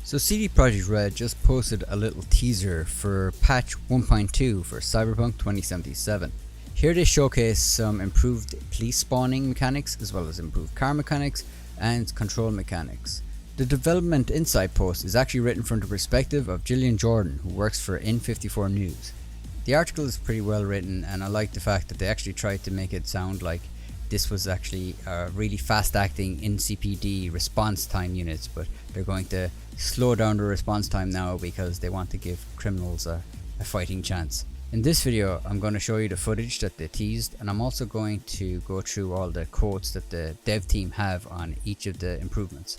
So CD Projekt Red just posted a little teaser for patch 1.2 for Cyberpunk 2077. Here they showcase some improved police spawning mechanics as well as improved car mechanics and control mechanics. The development insight post is actually written from the perspective of Gillean Jordan, who works for N54 News. The article is pretty well written, and I like the fact that they actually tried to make it sound like this was actually a really fast acting NCPD response time units, but they're going to slow down the response time now because they want to give criminals a fighting chance. In this video I'm going to show you the footage that they teased, and I'm also going to go through all the quotes that the dev team have on each of the improvements.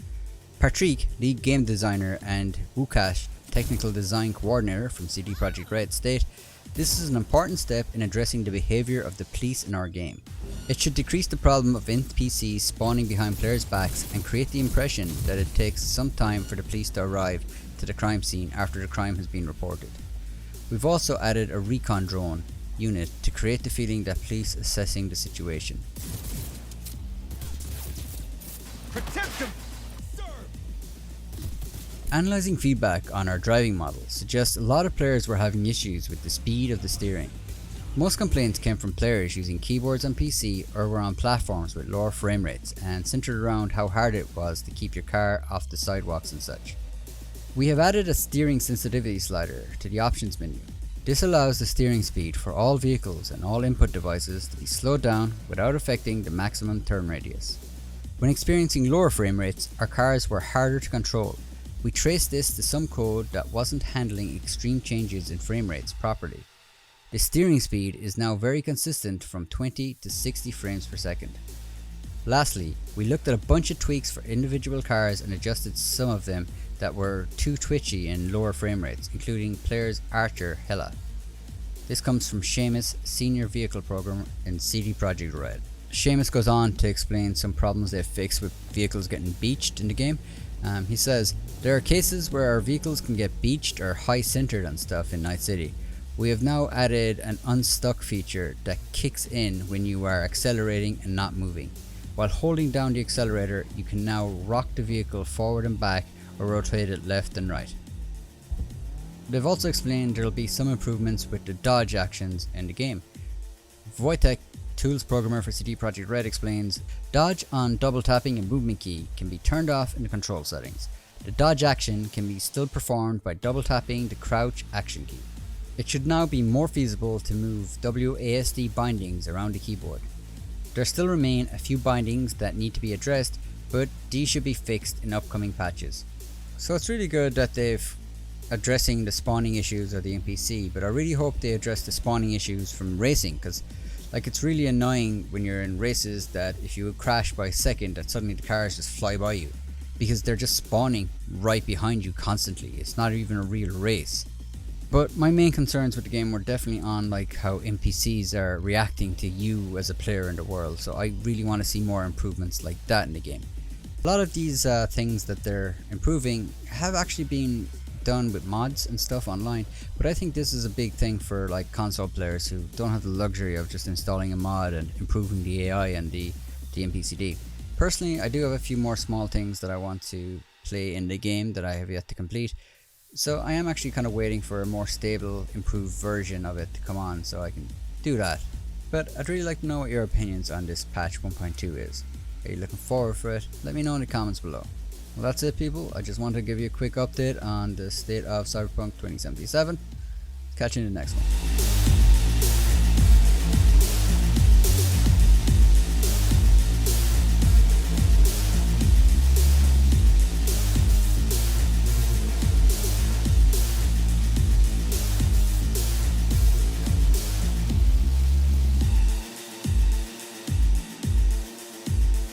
Patrick, lead game designer, and Wukash, technical design coordinator from CD Projekt Red, state, "This is an important step in addressing the behavior of the police in our game. It should decrease the problem of NPCs spawning behind players' backs and create the impression that it takes some time for the police to arrive to the crime scene after the crime has been reported. We've also added a recon drone unit to create the feeling that police assessing the situation." Protect him! Analyzing feedback on our driving model suggests a lot of players were having issues with the speed of the steering. Most complaints came from players using keyboards on PC or were on platforms with lower frame rates and centered around how hard it was to keep your car off the sidewalks and such. We have added a steering sensitivity slider to the options menu. This allows the steering speed for all vehicles and all input devices to be slowed down without affecting the maximum turn radius. When experiencing lower frame rates, our cars were harder to control. We traced this to some code that wasn't handling extreme changes in frame rates properly. The steering speed is now very consistent from 20 to 60 frames per second. Lastly, we looked at a bunch of tweaks for individual cars and adjusted some of them that were too twitchy in lower frame rates, including players Archer Hella. This comes from Seamus, senior vehicle programmer in CD Projekt Red. Seamus goes on to explain some problems they've fixed with vehicles getting beached in the game. He says, "There are cases where our vehicles can get beached or high centered on stuff in Night City. We have now added an unstuck feature that kicks in when you are accelerating and not moving. While holding down the accelerator, you can now rock the vehicle forward and back or rotate it left and right." They've also explained there will be some improvements with the dodge actions in the game. Wojtek, tools programmer for CD Projekt Red, explains, "Dodge on double tapping and movement key can be turned off in the control settings. The dodge action can be still performed by double tapping the crouch action key. It should now be more feasible to move WASD bindings around the keyboard. There still remain a few bindings that need to be addressed, but these should be fixed in upcoming patches." So it's really good that they've addressing the spawning issues of the NPC, but I really hope they address the spawning issues from racing, because it's really annoying when you're in races that if you crash by a second that suddenly the cars just fly by you, because they're just spawning right behind you constantly. It's not even a real race. But my main concerns with the game were definitely on how NPCs are reacting to you as a player in the world, so I really want to see more improvements like that in the game. A lot of these things that they're improving have actually been done with mods and stuff online, but I think this is a big thing for console players who don't have the luxury of just installing a mod and improving the AI and the NPCD. Personally, I do have a few more small things that I want to play in the game that I have yet to complete, so I am actually kind of waiting for a more stable, improved version of it to come on so I can do that. But I'd really like to know what your opinions on this patch 1.2 is. Are you looking forward for it? Let me know in the comments below. Well, that's it, people. I just wanted to give you a quick update on the state of Cyberpunk 2077. Catch you in the next one.